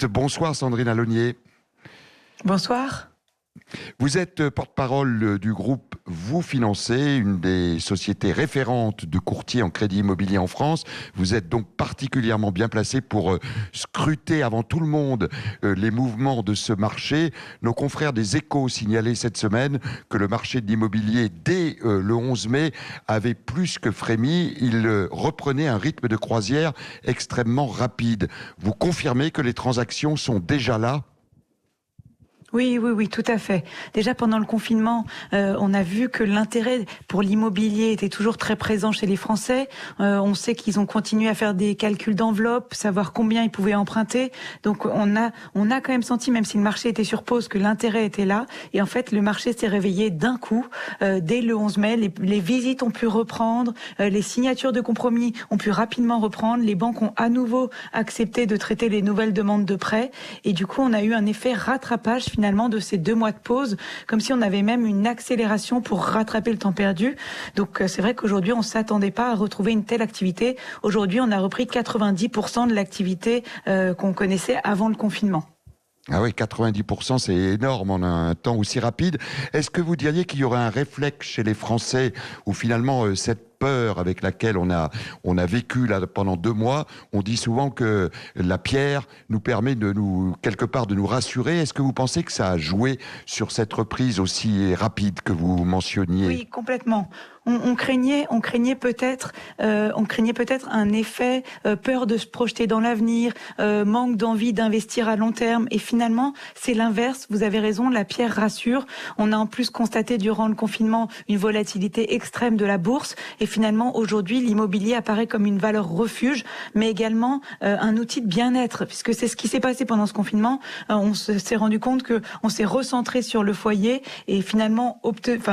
Bonsoir Sandrine Alonier. Bonsoir. Vous êtes porte-parole du groupe Vous Financez, une des sociétés référentes de courtiers en crédit immobilier en France. Vous êtes donc particulièrement bien placé pour scruter avant tout le monde les mouvements de ce marché. Nos confrères des Échos signalaient cette semaine que le marché de l'immobilier, dès le 11 mai, avait plus que frémi. Il reprenait un rythme de croisière extrêmement rapide. Vous confirmez que les transactions sont déjà là ? Oui, tout à fait. Déjà pendant le confinement, on a vu que l'intérêt pour l'immobilier était toujours très présent chez les Français. On sait qu'ils ont continué à faire des calculs d'enveloppe, savoir combien ils pouvaient emprunter. Donc on a quand même senti, même si le marché était sur pause, que l'intérêt était là. Et en fait, le marché s'est réveillé d'un coup. Dès le 11 mai, les visites ont pu reprendre, les signatures de compromis ont pu rapidement reprendre. Les banques ont à nouveau accepté de traiter les nouvelles demandes de prêt. Et du coup, on a eu un effet rattrapage finalement de ces 2 mois de pause, comme si on avait même une accélération pour rattraper le temps perdu. Donc c'est vrai qu'aujourd'hui, on ne s'attendait pas à retrouver une telle activité. Aujourd'hui, on a repris 90% de l'activité qu'on connaissait avant le confinement. Ah oui, 90%, c'est énorme en un temps aussi rapide. Est-ce que vous diriez qu'il y aurait un réflexe chez les Français où finalement cette peur avec laquelle on a vécu là pendant 2 mois, on dit souvent que la pierre nous permet quelque part de nous rassurer. Est-ce que vous pensez que ça a joué sur cette reprise aussi rapide que vous mentionniez ? Oui, complètement. On craignait peut-être un effet peur de se projeter dans l'avenir, manque d'envie d'investir à long terme. Et finalement, c'est l'inverse. Vous avez raison, la pierre rassure. On a en plus constaté durant le confinement une volatilité extrême de la bourse. Et finalement, aujourd'hui, l'immobilier apparaît comme une valeur refuge, mais également un outil de bien-être, puisque c'est ce qui s'est passé pendant ce confinement. On s'est rendu compte que on s'est recentré sur le foyer et finalement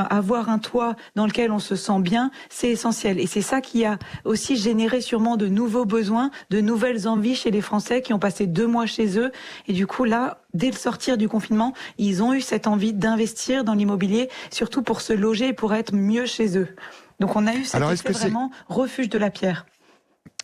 avoir un toit dans lequel on se sent bien, c'est essentiel. Et c'est ça qui a aussi généré sûrement de nouveaux besoins, de nouvelles envies chez les Français qui ont passé 2 mois chez eux. Et du coup, là, dès le sortir du confinement, ils ont eu cette envie d'investir dans l'immobilier, surtout pour se loger et pour être mieux chez eux. Donc on a eu cet effet vraiment refuge de la pierre.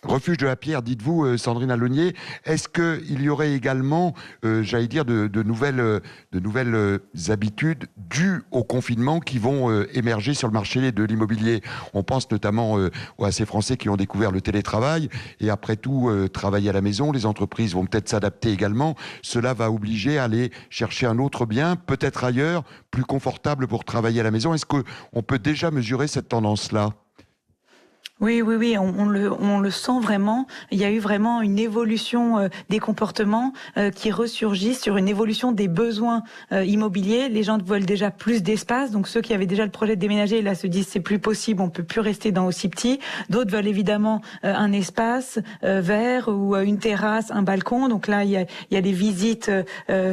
Refuge de la pierre, dites-vous, Sandrine Alonier. Est-ce qu'il y aurait également, j'allais dire, de nouvelles habitudes dues au confinement qui vont émerger sur le marché de l'immobilier ? On pense notamment à ces Français qui ont découvert le télétravail et après tout, travailler à la maison. Les entreprises vont peut-être s'adapter également. Cela va obliger à aller chercher un autre bien, peut-être ailleurs, plus confortable pour travailler à la maison. Est-ce qu'on peut déjà mesurer cette tendance-là ? Oui, on le sent vraiment. Il y a eu vraiment une évolution des comportements qui ressurgissent sur une évolution des besoins immobiliers. Les gens veulent déjà plus d'espace, donc ceux qui avaient déjà le projet de déménager, là se disent c'est plus possible, on peut plus rester dans aussi petit. D'autres veulent évidemment un espace vert ou une terrasse, un balcon. Donc là, il y a des visites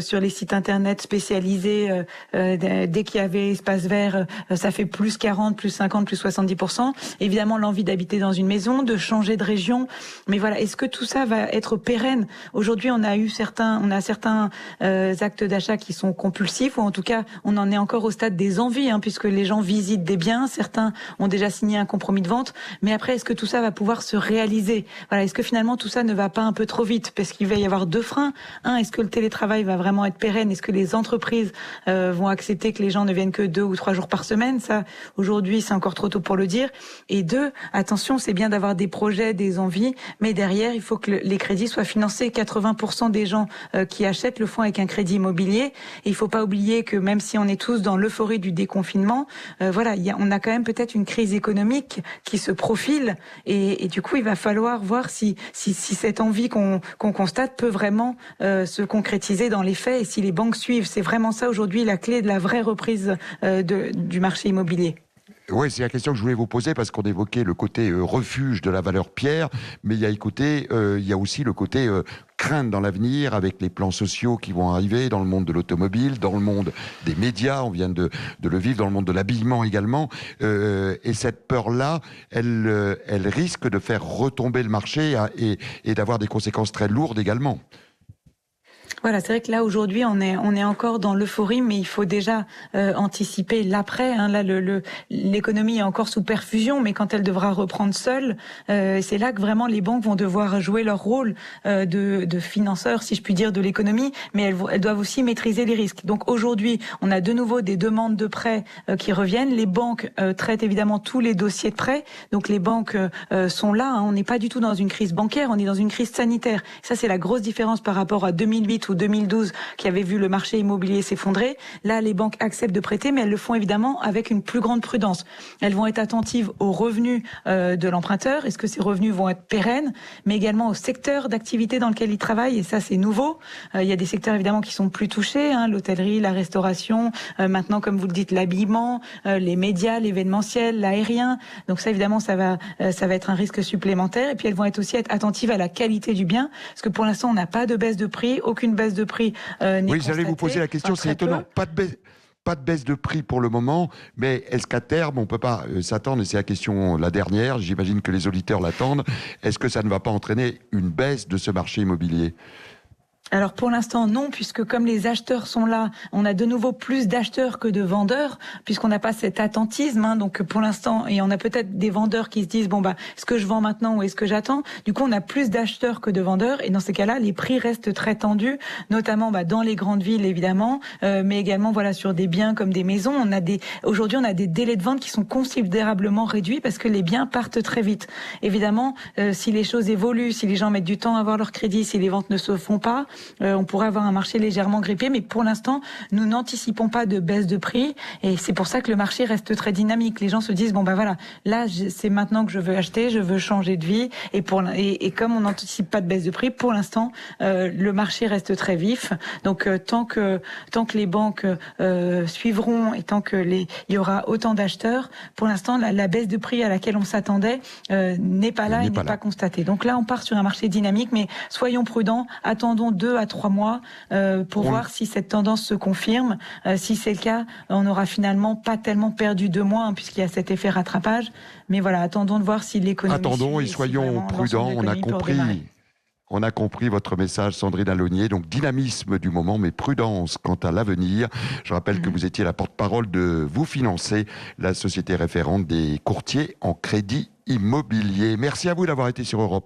sur les sites internet spécialisés. Dès qu'il y avait espace vert, ça fait plus 40, plus 50, plus 70%. Évidemment, l'envie d'habiter dans une maison, de changer de région. Mais voilà, est-ce que tout ça va être pérenne ? Aujourd'hui, on a certains actes d'achat qui sont compulsifs, ou en tout cas, on en est encore au stade des envies, puisque les gens visitent des biens, certains ont déjà signé un compromis de vente. Mais après, est-ce que tout ça va pouvoir se réaliser ? Voilà, est-ce que finalement tout ça ne va pas un peu trop vite ? Parce qu'il va y avoir 2 freins. Un, est-ce que le télétravail va vraiment être pérenne ? Est-ce que les entreprises vont accepter que les gens ne viennent que 2 ou 3 jours par semaine ? Ça, aujourd'hui, c'est encore trop tôt pour le dire. Et 2, attention, c'est bien d'avoir des projets, des envies, mais derrière, il faut que les crédits soient financés. 80% des gens qui achètent le font avec un crédit immobilier. Et il faut pas oublier que même si on est tous dans l'euphorie du déconfinement, on a quand même peut-être une crise économique qui se profile. Et du coup, il va falloir voir si cette envie qu'on constate peut vraiment se concrétiser dans les faits et si les banques suivent. C'est vraiment ça aujourd'hui la clé de la vraie reprise du marché immobilier. Oui, c'est la question que je voulais vous poser parce qu'on évoquait le côté refuge de la valeur pierre, mais il y a aussi le côté crainte dans l'avenir avec les plans sociaux qui vont arriver dans le monde de l'automobile, dans le monde des médias, on vient de le vivre, dans le monde de l'habillement également. Et cette peur-là, elle risque de faire retomber le marché et d'avoir des conséquences très lourdes également. Voilà, c'est vrai que là aujourd'hui on est encore dans l'euphorie, mais il faut déjà anticiper l'après. Hein. Là, l'économie est encore sous perfusion, mais quand elle devra reprendre seule, c'est là que vraiment les banques vont devoir jouer leur rôle de financeurs, si je puis dire, de l'économie, mais elles doivent aussi maîtriser les risques. Donc aujourd'hui, on a de nouveau des demandes de prêts qui reviennent. Les banques traitent évidemment tous les dossiers de prêts. Donc les banques sont là. Hein. On n'est pas du tout dans une crise bancaire, on est dans une crise sanitaire. Ça, c'est la grosse différence par rapport à 2008 ou 2012 qui avait vu le marché immobilier s'effondrer. Là, les banques acceptent de prêter, mais elles le font évidemment avec une plus grande prudence. Elles vont être attentives aux revenus de l'emprunteur. Est-ce que ces revenus vont être pérennes, mais également au secteur d'activité dans lequel ils travaillent. Et ça, c'est nouveau. Il y a des secteurs évidemment qui sont plus touchés, hein, l'hôtellerie, la restauration, maintenant, comme vous le dites, l'habillement, les médias, l'événementiel, l'aérien. Donc ça, évidemment, ça va être un risque supplémentaire. Et puis elles vont aussi être attentives à la qualité du bien, parce que pour l'instant, on n'a pas de baisse de prix, aucune baisse de prix n'est Oui, constatée. j'allais vous poser la question, c'est étonnant. Pas de baisse de prix pour le moment, mais est-ce qu'à terme, on ne peut pas s'attendre, et c'est la question la dernière, j'imagine que les auditeurs l'attendent, est-ce que ça ne va pas entraîner une baisse de ce marché immobilier ? Alors pour l'instant non, puisque comme les acheteurs sont là, on a de nouveau plus d'acheteurs que de vendeurs, puisqu'on n'a pas cet attentisme. Hein, donc pour l'instant, et on a peut-être des vendeurs qui se disent bon bah est-ce que je vends maintenant ou est-ce que j'attends ? Du coup, on a plus d'acheteurs que de vendeurs, et dans ces cas-là, les prix restent très tendus, notamment dans les grandes villes évidemment, mais également voilà sur des biens comme des maisons. Aujourd'hui, on a des délais de vente qui sont considérablement réduits parce que les biens partent très vite. Évidemment, si les choses évoluent, si les gens mettent du temps à avoir leur crédit, si les ventes ne se font pas, on pourrait avoir un marché légèrement grippé, mais pour l'instant, nous n'anticipons pas de baisse de prix, et c'est pour ça que le marché reste très dynamique. Les gens se disent bon bah voilà, là c'est maintenant que je veux acheter, je veux changer de vie, et comme on n'anticipe pas de baisse de prix, pour l'instant, le marché reste très vif. Donc tant que les banques suivront et tant que il y aura autant d'acheteurs, pour l'instant la baisse de prix à laquelle on s'attendait n'est pas là et n'est pas constatée. Donc là, on part sur un marché dynamique, mais soyons prudents, attendons 2 à 3 mois pour voir si cette tendance se confirme. Si c'est le cas, on n'aura finalement pas tellement perdu 2 mois, hein, puisqu'il y a cet effet rattrapage. Mais voilà, attendons de voir si l'économie... Attendons et soyons prudents, on a compris votre message, Sandrine Allognier. Donc dynamisme du moment, mais prudence quant à l'avenir. Je rappelle que vous étiez la porte-parole de Vous Financez, la société référente des courtiers en crédit immobilier. Merci à vous d'avoir été sur Europe.